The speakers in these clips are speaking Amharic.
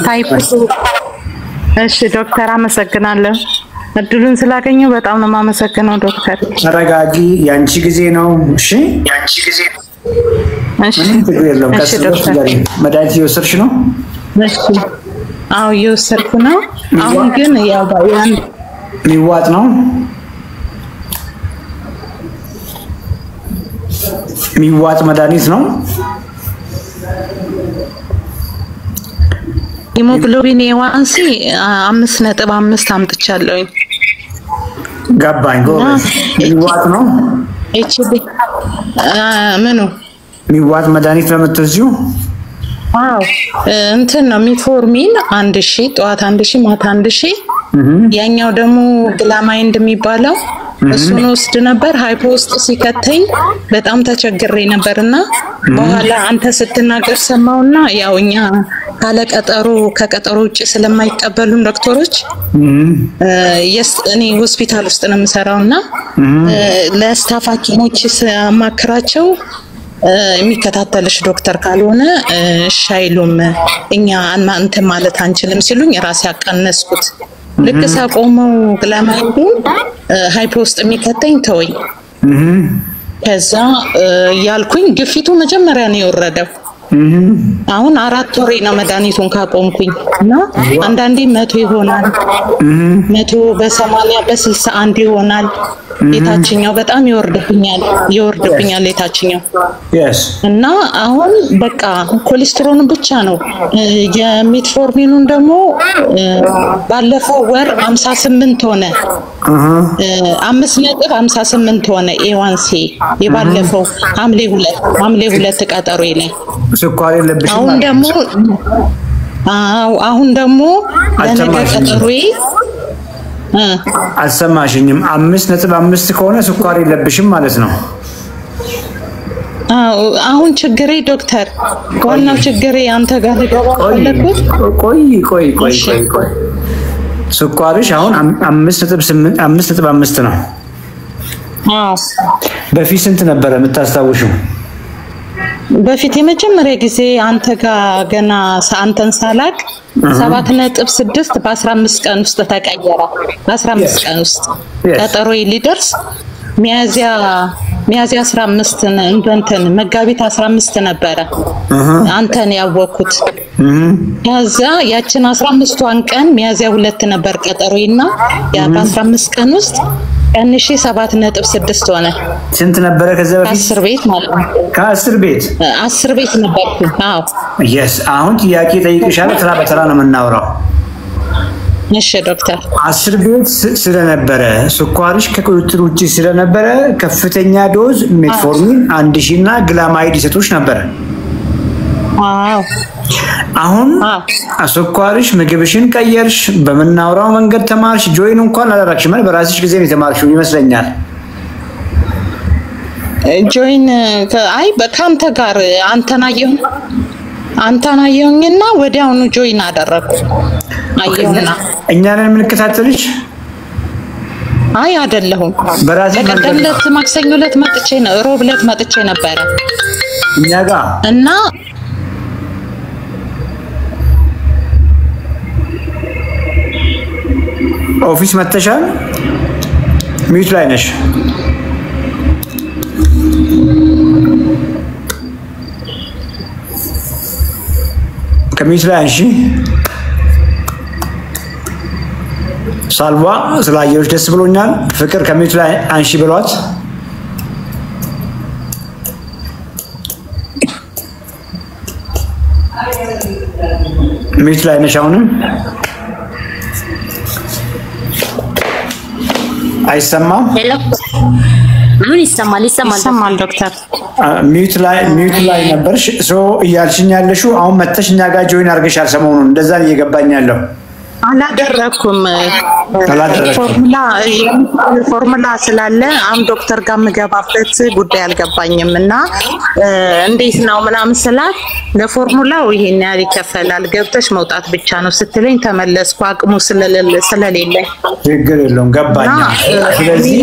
ታይፕ እሺ ዶክተር አመሰግናለሁ እድሉን ስላገኘው በጣም ነው ማመሰግነው ዶክተር ተረጋጊ ያንቺ ጊዜ ነው እሺ ያንቺ ጊዜ እሺ ትግሬለም ከስልክ ጋር መድኃኒት እየወሰድሽ ነው እሺ አው እየወሰድኩ ነው አሁን ግን ያው ባያን ሚዋጥ ነው ሚዋጥ መድኃኒት ነው ሂሞግሎቢን ኤዋንሲ 5.5 አምጥቻለሁኝ ገባኝ ጎበዝ ሚዋጥ ነው ኤችቢ ምኑ ሚዋጥ መድኃኒት ለምትወስጂው አው እንትን ነው ሚፎርሚን 1000 ጧት 1000 ማታ 1000 ያኛው ደግሞ ግላማይንድ የሚባለው እሱን ወስድ ነበር ሃይፖ ውስጥ ሲከተኝ በጣም ተቸግሬ ነበርና በኋላ አንተ ስትናገር ሰማውና ያውኛ ካለ ቀጠሮ ከቀጠሮ ውጪ ስለማይቀበሉን ዶክተሮች እኔ ሆስፒታል ውስጥ ነው የምሰራውና ለስታፍ ሐኪሞች ማከራቸው የሚከታተልሽ ዶክተር ካልሆነ ሻይሉም እኛ አንተ ማለት አንችልም ሲሉኝ ራሴ አቀነስኩት ልክ ሳቆመው ግላማይንዱ ሃይፖ ውስጥ የሚከተኝ ተወኝ ከዛ ያልኩኝ ግፊቱ መጀመሪያ ነው የወረደው አሁን 4 ወር ነው መድኃኒቱን ካቆምኩኝ እና አንዳንዴ 100 ይሆናል 100 በ80 በ61 ይሆናል የታችኛው በጣም ይወርድብኛል የታችኛው እና አሁን በቃ ኮሌስትሮልን ብቻ ነው የሚትፎርሚኑን ደግሞ ባለፈው ወር 58 ሆነ 5.58 ሆነ ኤዋንሲ የባለፈው ሐምሌ 2 ቀጠሮ ላይ ስኳር የለብሽም አሁን ደግሞ ለነገ ቀጠሮዬ አሰማሽኝም 5.5 ከሆነ ስኳር የለብሽም ማለት ነው አሁን ችግሬ ዶክተር ዋናው ችግሬ አንተ ጋር ልገባለኩት ቆይ ስኳርሽ አሁን 5.5 ነው በፊት ስንት ነበር የምታስታውሽው በፊት የመጀመሪያ ጊዜ አንተ ጋር ገና አንተን ሳላቅ 7.6 በ15 ቀን ውስጥ ተቀየረ 15 ቀን ውስጥ ቀጠሮዬ ሊደርስ ሚያዚያ 15 እንትን መጋቢት 15 ነበረ አንተን ያወኩት ያዛ ያችን 15ቷን ቀን ሚያዚያ 2 ነበር ቀጠሮዬና ያ በ15 ቀን ውስጥ ቀንሺ 7.6 ሆነ ስንት ነበር ከዛ በፊት 10 ቤት ማለት ነው ከ10 ቤት 10 ቤት ነበር አዎ yes አሁን ጥያቄ ጠይቅሻለሁ ተራ በተራ ነው የምናወራው እሺ ዶክተር 10 ቤት ስለነበረ ስኳርሽ ከቁጥጥር ውጪ ስለነበረ ከፍተኛ ዶዝ ሜትፎርሚን 1000 እና ግላማይድ ይሰጡሽ ነበር አዎ አሁን ስኳርሽ ምግብሽን ቀየርሽ በመናወራው መንገድ ተማርሽ ጆይን እንኳን አላደረግሽም በራስሽ ጊዜ ነው የተማርሽው ይመስለኛል ጆይን አይ በካንተ ጋር አንተና አየሁኝና ወዲያውኑ ጆይን አደረኩ አየሁና እኛን የምንከታተልሽ አይ አይደለሁም በቀደም ዕለት ማክሰኞ ዕለት መጥቼ ነው ሮብ ዕለት መጥቼ ነበር እኛ ጋር እና ኦፊስ መተሻል ሚት ላይ ነሽ ከሚት ላይ አንሺ ሳልዋ ስላየሁሽ ደስ ብሎኛል ፍቅር ከሚት ላይ አንሺ ብሏት ሚት ላይ ነሽ አሁንም አይሰማም ሄሎ ምን ይሰማል ዶክተር ሚት ላይ ነበርሽ ሶ እያልሽኝ ያለሽው አሁን መተሽኛ ጋር ጆይን አድርገሻል ሰሞኑን እንደዛ እየገባኝ ያለው አላደረኩም ፎርሙላ ስላለ አም ዶክተር ጋር መገባበት ጉዳይ አልገባኝምና እንዴት ነው ምናምን ስላት ለፎርሙላው ይሄን ያህል ይከፈላል ገብተሽ መውጣት ብቻ ነው ስትለኝ ተመለስኩ አቅሙ ስለሌለ ችግር የለውም ገባኝ ስለዚህ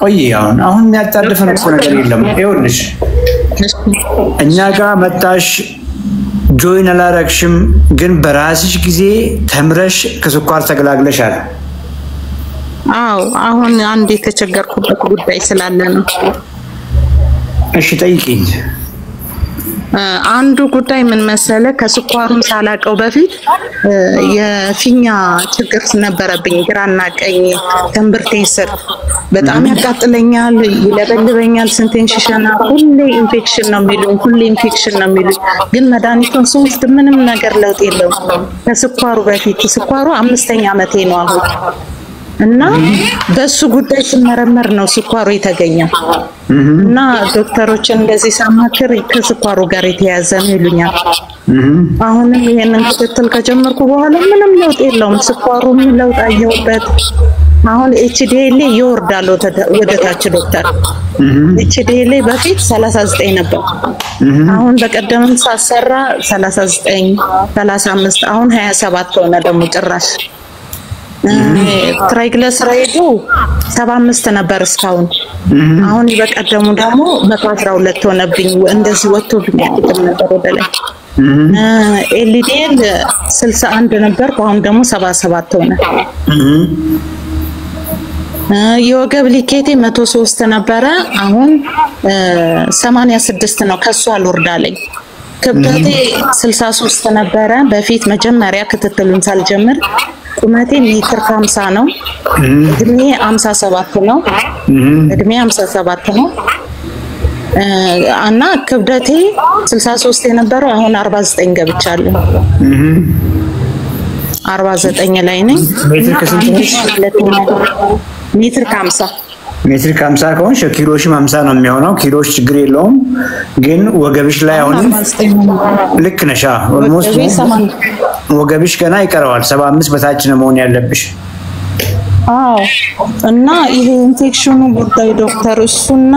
ቆይ አሁን የሚያጣድፈን እኮ ነገር የለም ይኸውልሽ እኛ ጋር መጣሽ ጆይን አላረግሽም ግን በራስሽ ጊዜ ተምረሽ ከስኳር ተገላግለሻል? አዎ አሁን አንድ የተቸገርኩበት ጉዳይ ስላለ ነው። እሺ ጠይቂኝ። አንዱ ጉዳይ ምን መሰለ ከስኳሩን ሳላቀው በፊት የፊኛ ችግር ነበረብኝ። ግራና ቀኝ ተንብርቴ ስር በጣም ያቃጥለኛል፣ ይለበልበኛል፣ ስንቴን ሽሻና ሁሌ ኢንፌክሽን ነው የሚሉኝ። ግን መድኃኒቱን ስወስድ ምንም ነገር ለውጥ የለውም። ከስኳሩ በፊት ስኳሩ 5ኛ ዓመቴ ነው አሁን እና በሱ ጉዳይ ስመረመር ነው ስኳሩ የተገኘው እና ዶክተሮችን እንደዚህ ሳማክር ከስኳሩ ጋር የተያዘ ነው ይሉኛል። አሁንም ይሄንን ክትትል ከጀመርኩ በኋላ ምንም ለውጥ የለውም። ስኳሩም ለውጥ አየሁበት። አሁን ኤችዲኤል ይወርዳል ወደ ታች ዶክተር። ኤችዲኤል በፊት 39 ነበር። አሁን በቀደም ሳሰራ 39 35 አሁን 27 ሆነ ደግሞ ጭራሽ። ትራይግሊሰራይዱ 75 ነበር እስካሁን። አሁን በቀደሙ ደግሞ 112 ሆነብኝ። እንደዚህ ወጥቶብኝ ነበር ወደ ላይ። ኤልዲኤል 61 ነበር አሁን ደግሞ 77 ሆነ። የወገብ ሊኬቴ 103 ነበረ አሁን 86 ነው። ከሱ አልወርዳለኝ። ክብደቴ 63 ነበረ በፊት መጀመሪያ ክትትሉን ሳልጀምር። ቁመቴ ሜትር ከ50 ነው። እድሜ 57 ነው። እና ክብደቴ 63 የነበረው አሁን 49 ገብቻለሁ። 49 ላይ ነኝ። ሜትር ከ50 ከሆንሽ ኪሎሽም 50 ነው የሚሆነው። ኪሎሽ ችግር የለውም ግን ወገብሽ ላይ አሁን ልክ ነሽ። ኦልሞስት ወገብሽ ገና ይቀረዋል። 75 በታች ነው መሆን ያለብሽ። እና ይሄ ኢንፌክሽኑ ጉዳይ ዶክተር እሱና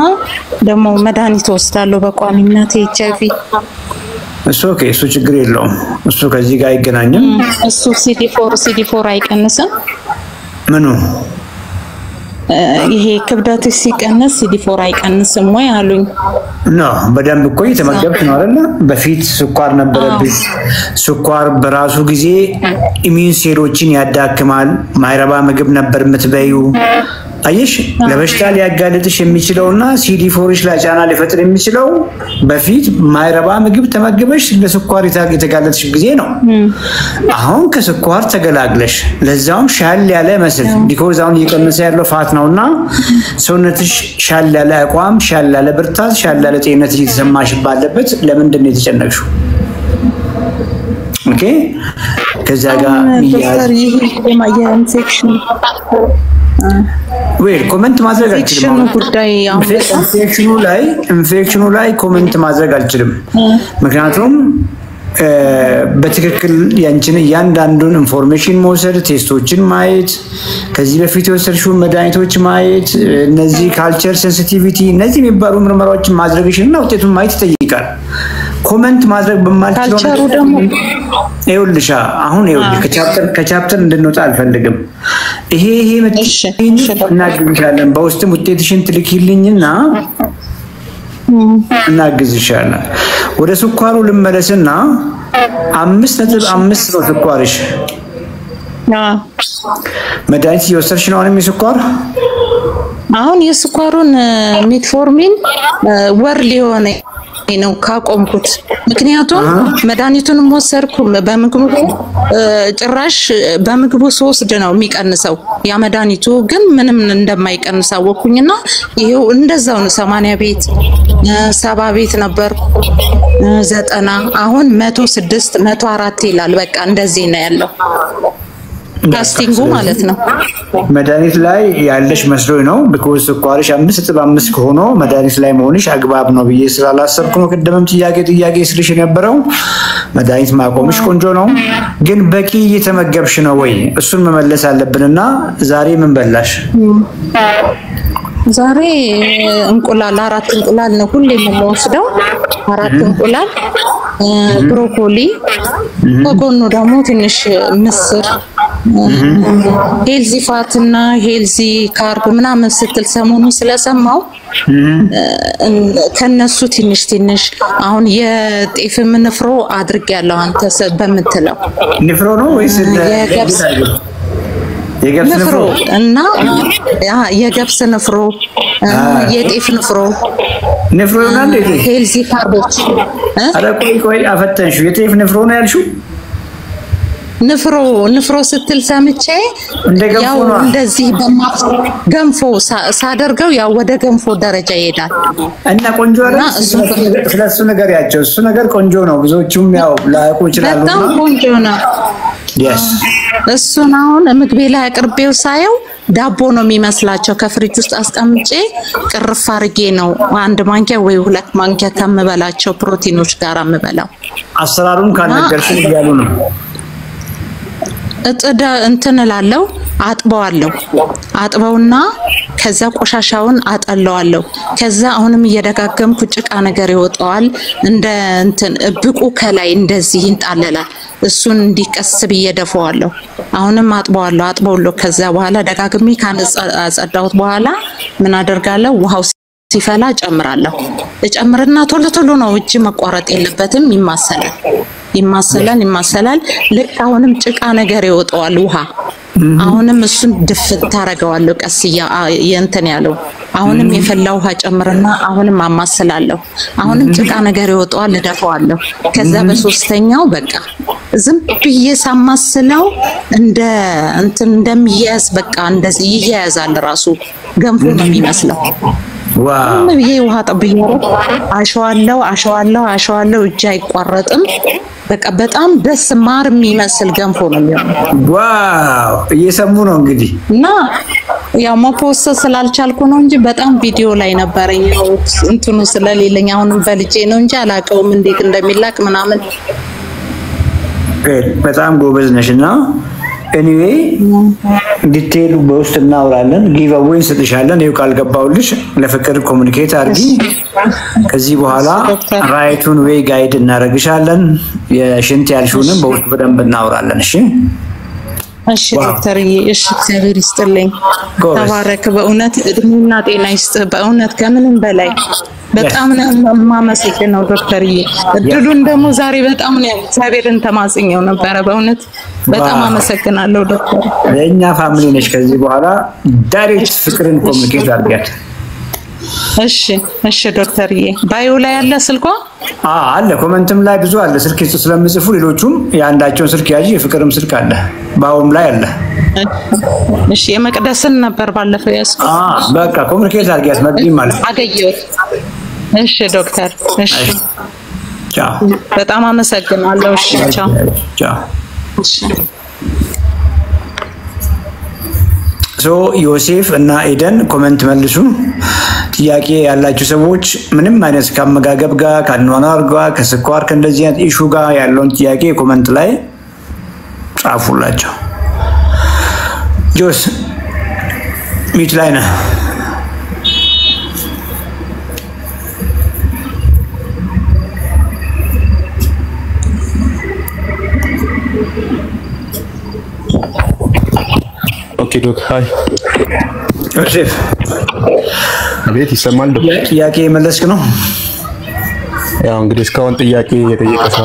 ደግሞ መድኃኒት ወስዳለሁ በቋሚነት ኤችአይቪ። እሱ ችግር የለውም። እሱ ከዚህ ጋር አይገናኝም። እሱ ሲዲ4 አይቀንስም። ምኑ ይሄ ክብደት ሲቀንስ ሲዲ4 አይቀንስም ወይ አሉኝ። በደንብ እኮ የተመገብሽ ነው አይደል? በፊት ስኳር ነበረብሽ። ስኳር በራሱ ጊዜ ኢሚዩን ሴሎችን ያዳክማል። ማይረባ ምግብ ነበር የምትበዩ። አየሽ ለበሽታ ሊያጋልጥሽ የሚችለውና ሲዲ4ሽ ላይ ጫና ሊፈጥር የሚችለው በፊት ማይረባ ምግብ ተመግበሽ ለስኳር የተጋለጥሽ ጊዜ ነው። አሁን ከስኳር ተገላግለሽ ለዛውም ሻል ያለ መስል ቢኮዝ አሁን እየቀነሰ ያለው ፋት ነውና ሰውነትሽ ሻል ያለ አቋም፣ ሻል ያለ ብርታት፣ ሻል ያለ ጤንነት እየተሰማሽ ባለበት ለምንድን ነው የተጨነቅሽው? ኦኬ ከዛ ጋር ኮሜንት ማድረግ አልችልም። ኢንፌክሽኑ ላይ ኮሜንት ማድረግ አልችልም። ምክንያቱም በትክክል ያንቺን እያንዳንዱን ኢንፎርሜሽን መውሰድ፣ ቴስቶችን ማየት፣ ከዚህ በፊት የወሰድሽው መድኃኒቶች ማየት፣ እነዚህ ካልቸር ሴንሲቲቪቲ እነዚህ የሚባሉ ምርመራዎችን ማድረግሽና ውጤቱን ማየት ይጠይቃል። ኮሜንት ማድረግ በማልችለው ካልቸሩ ደግሞ ይኸውልሽ አሁን ከቻፕተር እንድንወጣ አልፈልግም። ይሄ እናግዝሻለን። በውስጥም ውጤትሽን ትልኪልኝና እናግዝሻለን። ወደ ስኳሩ ልመለስና 5.5 ነው ስኳርሽ። መድኃኒት እየወሰድሽ ነው አሁንም የስኳር? አሁን የስኳሩን ሜትፎርሚን ወር ሊሆነ ነው ካቆምኩት። ምክንያቱም መድኃኒቱንም ወሰድኩ በምግቡ ጭራሽ በምግቡ 3 ነው የሚቀንሰው። ያ መድኃኒቱ ግን ምንም እንደማይቀንስ አወኩኝና ይሄው እንደዛው ነው። 80 ቤት 70 ቤት ነበር 90 አሁን 106 104 ይላል። በቃ እንደዚህ ነው ያለው ፋስቲንጉ ማለት ነው። መድኃኒት ላይ ያለሽ መስሎኝ ነው። ቢኮዝ ስኳርሽ 5.5 ከሆነ መድኃኒት ላይ መሆንሽ አግባብ ነው ብዬ ስላላሰብኩ ነው። ቅድምም ጥያቄ ስልሽ የነበረው መድኃኒት ማቆምሽ ቆንጆ ነው፣ ግን በቂ እየተመገብሽ ነው ወይ? እሱን መመለስ አለብንና ዛሬ ምን በላሽ? ዛሬ እንቁላል 4 እንቁላል ነው ሁሌ የምወስደው። 4 እንቁላል፣ ብሮኮሊ፣ በጎኑ ደግሞ ትንሽ ምስር ሄልዚ ፋትና ሄልዚ ካርብ ምናምን ስትል ሰሞኑ ስለሰማው ከነሱ ትንሽ አሁን የጤፍ ንፍሮ አድርጌያለሁ አንተ በመትለው ንፍሮ ነው ወይስ የገብስ ንፍሮ እና የገብስ ንፍሮ የጤፍ ንፍሮ ነው እንዴ ሄልዚ ካርቦች አረ ቆይ አፈተንሽ የጤፍ ንፍሮ ነው ያልሽው ንፍሮ ስትል ሰምቼ ያው እንደዚህ ገንፎ ሳደርገው ያው ወደ ገንፎ ደረጃ ይሄዳል እና ቆንጆ አይደል ስለሱ ነገር ያቸው እሱ ነገር ቆንጆ ነው ብዙዎቹም ያው ላይቁ ይችላሉ በጣም ቆንጆ ነው yes እሱን አሁን ምግቤ ላይ አቅርቤው ሳየው ዳቦ ነው የሚመስላቸው ከፍሪጅ ውስጥ አስቀምጬ ቅርፍ አርጌ ነው አንድ ማንኪያ ወይ ሁለት ማንኪያ ከመበላቸው ፕሮቲኖች ጋር አመበላው አሰራሩን ካነገርሽኝ ይያሉ ነው እጥዳ እንትንላለው አጥበውና ከዛ ቆሻሻውን አጠለዋለሁ ከዛ አሁንም እየደጋገምኩ ጭቃ ነገር ይወጣዋል እንደ እንትን ብቁ ከላይ እንደዚህ ይንጣለላል እሱን እንዲቀስ በየደፈዋለሁ አሁንም አጥበውሎ ከዛ በኋላ ደጋግሜ ካጸዳሁት በኋላ ምን አደርጋለሁ ውሃው ሲፈላ እጨምርና ቶሎ ነው እጅ መቋረጥ የለበትም ይማሰላል ልክ አሁንም ጭቃ ነገር ይወጣዋል ውሃ አሁንም እሱን ድፍት ታረጋዋለሁ ቀስያ የእንትን ያለው አሁንም የፈላ ውሃ ጨምርና አሁንም አማስላለሁ አሁንም ጭቃ ነገር ይወጣዋል እደፋዋለሁ ከዛ በሶስተኛው በቃ ዝም ብዬ ሳማስለው እንደ እንትን እንደሚያዝ በቃ እንደዚህ ይያያዛል ራሱ ገንፎ ነው የሚመስለው ዋው ይሄ ውሃ ጠብየው አሸዋለሁ እጅ አይቋረጥም በቃ በጣም ደስ ማር የሚመስል ገንፎ ነው የሚሆነው ዋው እየሰሙ ነው እንግዲህ እና ያው መፖስት ስላልቻልኩ ነው እንጂ በጣም ቪዲዮ ላይ ነበርኝ እንትኑ ስለሌለኝ አሁንም በልጄ ነው እንጂ አላቀውም እንዴት እንደሚላክ ምናምን በጣም ጎበዝ ነሽና anyway ዲቴል በውስጥ እናወራለን ጊቭአዌይ እንሰጥሻለን ይው ካልገባውልሽ ለፍቅር ኮሙኒኬት አርጊ ከዚህ በኋላ ራይቱን ዌይ ጋይድ እናረግሻለን የሽንት ያልሽውንም በውስጥ በደንብ እናወራለን እሺ ዶክተርዬ እሺ እግዚአብሔር ይስጥልኝ ተባረክ በእውነት እድሜና ጤና ይስጥ በእውነት ከምንም በላይ በጣም ነው ማመሰግነው ዶክተርዬ እድሉን ደግሞ ዛሬ በጣም ነው እግዚአብሔርን ተማጽኘው ነበር በእውነት በጣም አመሰግናለሁ ዶክተር ለኛ ፋሚሊ ነሽ ከዚህ በኋላ ዳይሬክት ፍቅርን ኮሙኒኬት አድርጋት እሺ ዶክተርዬ ባዮ ላይ ያለ ስልኳ አለ ኮሜንትም ላይ ብዙ አለ ስልክ ስለምጽፉ ሌሎቹም ያንዳቸውን ስልክ ያጂ የፍቅርም ስልክ አለ ባውም ላይ አለ እሺ የመቅደስን ነበር ባለፈው ያስኩ በቃ ኮሙኒኬት አድርጋት መግቢ ማለት አገየው እሺ ዶክተር እሺ ቻው በጣም አመሰግናለሁ እሺ ቻው ዮሴፍ እና ኤደን ኮሜንት መልሱ ጥያቄ ያላችሁ ሰዎች ምንም አይነት ከአመጋገብ ጋር ከአኗኗር ጋር ከስኳር ከእንደዚህ አይነት ኢሹ ጋር ያለውን ጥያቄ ኮሜንት ላይ ጻፉላቸው ጆስ ሚት ላይ ነህ ኦኬ ዶክ ሃይ ዮሴፍ አቤት ይሰማል ዶክ ጥያቄ መለስክ ነው ያው እንግዲህ እስካሁን ጥያቄ የጠየቀ ሰው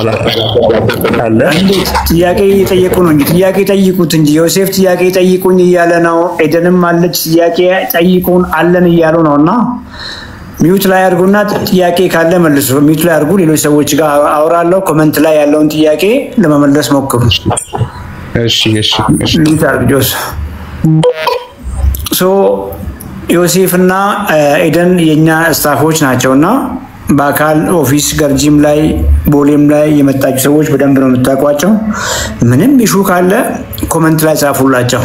አለ ጥያቄ የጠየቁ ነው እንጂ ጥያቄ ጠይቁት እንጂ ዮሴፍ ጥያቄ ጠይቁኝ እያለ ነው ኤደንም አለች ጥያቄ ጠይቁን አለን እያሉ ነውና ሚውት ላይ አድርጉና ጥያቄ ካለ መልሱ ሚውት ላይ አድርጉ ሌሎች ሰዎች ጋር አወራለሁ ኮሜንት ላይ ያለውን ጥያቄ ለመመለስ ሞክሩ እሺ ሚውት አድርጉ ዮሴፍ እና ኤደን የኛ ስታፎች ናቸውና በአካል ኦፊስ ገርጂም ላይ ቦሌም ላይ የመጣችሁ ሰዎች በደንብ ነው የምታውቋቸው ምንም ኢሹ ካለ ኮሜንት ላይ ጻፉላቸው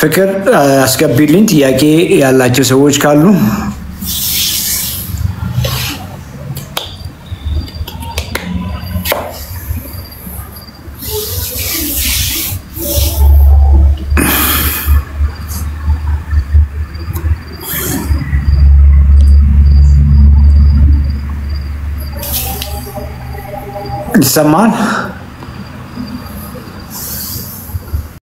ፍቅር አስገቢልኝ ጥያቄ ያላችሁ ሰዎች ካሉ ይሰማል?